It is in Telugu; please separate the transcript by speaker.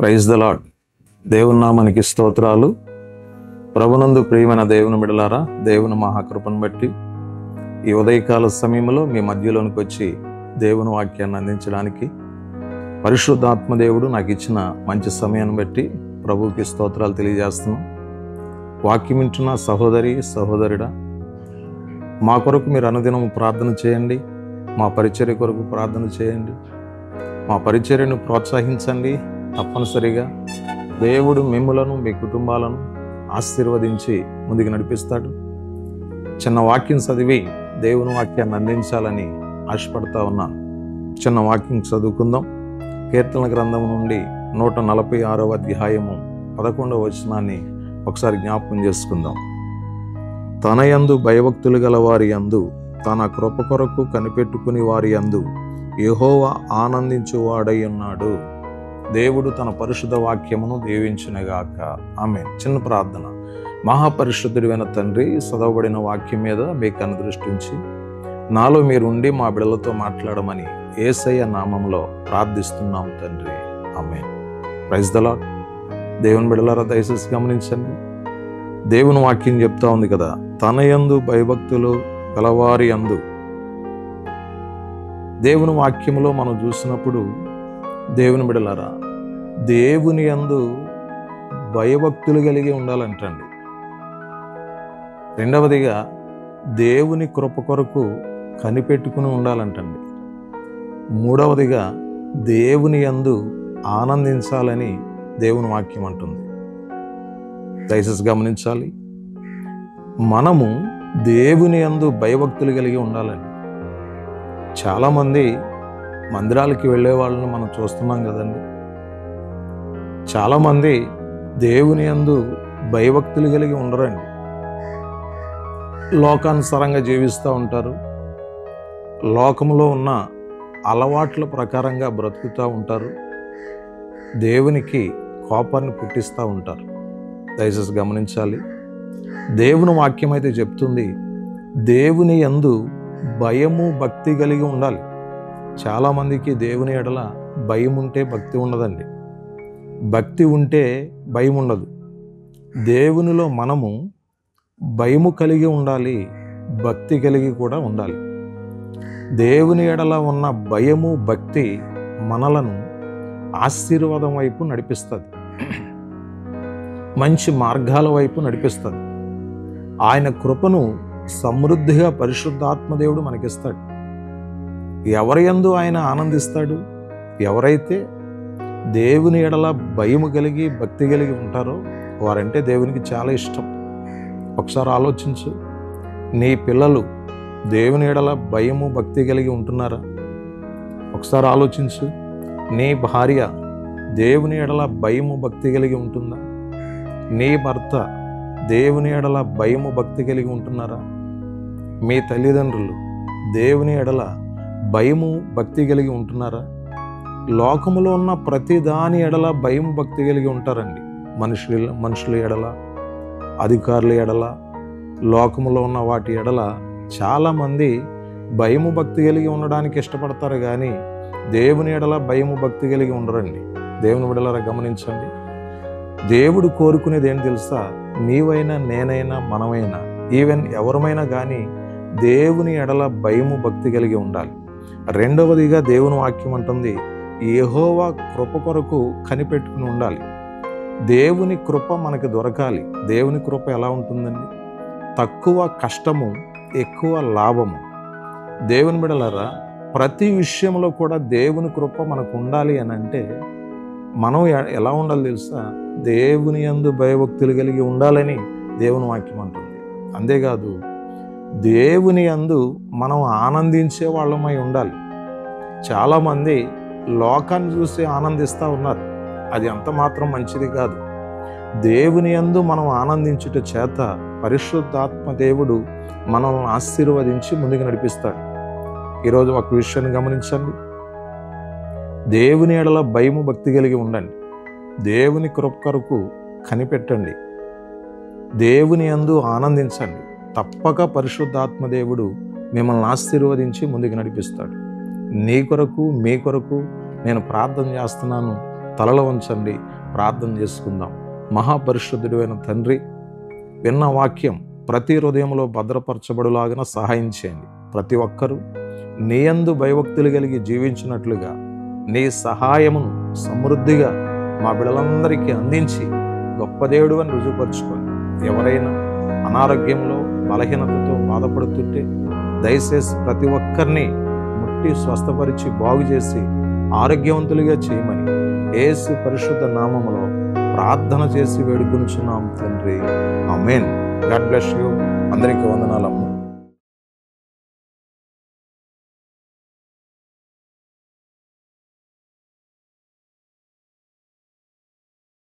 Speaker 1: Praise the Lord. దేవుని నామానికి స్తోత్రాలు. ప్రభునందు ప్రియమైన దేవుని బిడ్డలారా, దేవుని మహాకృపను బట్టి ఈ ఉదయకాల సమయంలో మీ మధ్యలోనికి వచ్చి దేవుని వాక్యాన్ని అందించడానికి పరిశుద్ధాత్మ దేవుడు నాకు ఇచ్చిన మంచి సమయాన్ని బట్టి ప్రభువుకి స్తోత్రాలు తెలియజేస్తున్నాం. వాక్యం వింటున్న సహోదరి సహోదరుడా, మా కొరకు మీరు అనుదినం ప్రార్థన చేయండి. మా పరిచర్య కొరకు ప్రార్థన చేయండి. మా పరిచర్యను ప్రోత్సహించండి. తప్పనిసరిగా దేవుడు మిమ్ములను మీ కుటుంబాలను ఆశీర్వదించి ముందుకు నడిపిస్తాడు. చిన్న వాక్యం చదివి దేవుని వాక్యాన్ని అందించాలని ఆశపడతా ఉన్నాను. చిన్న వాక్యం చదువుకుందాం. కీర్తన గ్రంథం నుండి 146వ అధ్యాయము 11వ వచనాన్ని ఒకసారి జ్ఞాపకం చేసుకుందాం. తన యందు భయభక్తులు గల వారి యందు, తన కృప కొరకు కనిపెట్టుకుని వారి యందు యెహోవా ఆనందించువాడై ఉన్నాడు. దేవుడు తన పరిశుద్ధ వాక్యమును దీవించునుగాక. ఆమేన్. చిన్న ప్రార్థన. మహాపరిశుద్ధుడైన తండ్రి, చదవబడిన వాక్యం మీద మీ కన్ను దృష్టించి నాలో మీరుండి మా బిడ్డలతో మాట్లాడమని యేసయ్య నామంలో ప్రార్థిస్తున్నాం తండ్రి. ఆమేన్. Praise the Lord. దేవుని బిడ్డలారా, దయచేసి గమనించండి. దేవుని వాక్యం చెప్తా ఉంది కదా, తన యందు భయభక్తులు గలవారి యందు. దేవుని వాక్యములో మనం చూసినప్పుడు, దేవుని బిడ్డలారా, దేవుని యందు భయభక్తులు కలిగి ఉండాలంటండి. రెండవదిగా దేవుని కృప కొరకు కనిపెట్టుకుని ఉండాలంటండి. మూడవదిగా దేవుని యందు ఆనందించాలని దేవుని వాక్యం అంటుంది. దయచేసి గమనించాలి. మనము దేవుని యందు భయభక్తులు కలిగి ఉండాలని. చాలామంది మందిరాలకి వెళ్ళే వాళ్ళని మనం చూస్తున్నాం కదండి. చాలామంది దేవుని యందు భయభక్తులు కలిగి ఉండరండి. లోకానుసారంగా జీవిస్తూ ఉంటారు. లోకంలో ఉన్న అలవాట్ల ప్రకారంగా బ్రతుకుతూ ఉంటారు. దేవునికి కోపాన్ని పుట్టిస్తూ ఉంటారు. దయచేసి గమనించాలి. దేవుని వాక్యం అయితే చెప్తుంది, దేవుని యందు భయము భక్తి కలిగి ఉండాలి. చాలామందికి దేవుని ఎడల భయం ఉంటే భక్తి ఉండదండి. భక్తి ఉంటే భయం ఉండదు. దేవునిలో మనము భయము కలిగి ఉండాలి, భక్తి కలిగి కూడా ఉండాలి. దేవుని ఎడల ఉన్న భయము భక్తి మనలను ఆశీర్వాదం వైపు నడిపిస్తుంది, మంచి మార్గాల వైపు నడిపిస్తుంది. ఆయన కృపను సమృద్ధిగా పరిశుద్ధాత్మ దేవుడు మనకిస్తాడు. ఎవరి యందు ఆయన ఆనందిస్తాడు? ఎవరైతే దేవుని ఎడల భయము కలిగి భక్తి కలిగి ఉంటారో వారంటే దేవునికి చాలా ఇష్టం. ఒకసారి ఆలోచించు. నీ పిల్లలు దేవుని ఎడల భయము భక్తి కలిగి ఉంటున్నారా? ఒకసారి ఆలోచించు. నీ భార్య దేవుని ఎడల భయము భక్తి కలిగి ఉంటుందా? నీ భర్త దేవుని ఎడల భయము భక్తి కలిగి ఉంటున్నారా? మీ తల్లిదండ్రులు దేవుని ఎడల భయము భక్తి కలిగి ఉంటున్నారా? లోకములో ఉన్న ప్రతి దాని ఎడల భయము భక్తి కలిగి ఉంటారండి. మనుషుల ఎడల, అధికారుల ఎడల, లోకములో ఉన్న వాటి ఎడల చాలామంది భయము భక్తి కలిగి ఉండడానికి ఇష్టపడతారు, కానీ దేవుని ఎడల భయము భక్తి కలిగి ఉండరండి. దేవుని బిడ్డలారా, గమనించండి. దేవుడు కోరుకునేది ఏం తెలుసా? నీవైనా, నేనైనా, మనమైనా, ఈవెన్ ఎవరమైనా కానీ దేవుని ఎడల భయము భక్తి కలిగి ఉండాలి. రెండవదిగా దేవుని వాక్యం అంటుంది, యెహోవా కృప కొరకు కనిపెట్టుకుని ఉండాలి. దేవుని కృప మనకు దొరకాలి. దేవుని కృప ఎలా ఉంటుందండి? తక్కువ కష్టము, ఎక్కువ లాభము. దేవుని బిడ్డలారా, ప్రతి విషయంలో కూడా దేవుని కృప మనకు ఉండాలి అని అంటే మనం ఎలా ఉండాలి తెలుసా? దేవుని యందు భయభక్తులు కలిగి ఉండాలని దేవుని వాక్యం అంటుంది. అంతేకాదు, దేవుని యందు మనం ఆనందించే వాళ్ళమై ఉండాలి. చాలామంది లోకాన్ని చూసి ఆనందిస్తూ ఉన్నారు. అది అంత మాత్రం మంచిది కాదు. దేవుని యందు మనం ఆనందించుట చేత పరిశుద్ధాత్మ దేవుడు మనల్ని ఆశీర్వదించి ముందుకు నడిపిస్తాడు. ఈరోజు ఒక విషయాన్ని గమనించండి. దేవుని ఎడల భయము భక్తి కలిగి ఉండండి. దేవుని కృప కొరకు కనిపెట్టండి. దేవుని యందు ఆనందించండి. తప్పక పరిశుద్ధాత్మ దేవుడు మిమ్మల్ని ఆశీర్వదించి ముందుకు నడిపిస్తాడు. నీ కొరకు, మీ కొరకు నేను ప్రార్థన చేస్తున్నాను. తలలు వంచండి, ప్రార్థన చేసుకుందాం. మహాపరిశుద్ధుడైన తండ్రి, విన్న వాక్యం ప్రతి హృదయంలో భద్రపరచబడులాగిన సహాయం చేయండి. ప్రతి ఒక్కరూ నీ యందు భయభక్తులు కలిగి జీవించినట్లుగా నీ సహాయమును సమృద్ధిగా మా బిడ్డలందరికీ అందించి గొప్ప దేవుడు అని రుజువుపరుచుకోండి. ఎవరైనా అనారోగ్యంలో బలహీనతతో బాధపడుతుంటే దయచేసి ప్రతి ఒక్కరిని ముట్టి స్వస్థపరిచి బాగు చేసి ఆరోగ్యవంతులుగా చేయమని యేసు పరిశుద్ధ నామములో ప్రార్థన చేసి వేడుకొనుచున్నాం తండ్రి. ఆమేన్. God bless you. అందరికీ వందనాలమ్మ.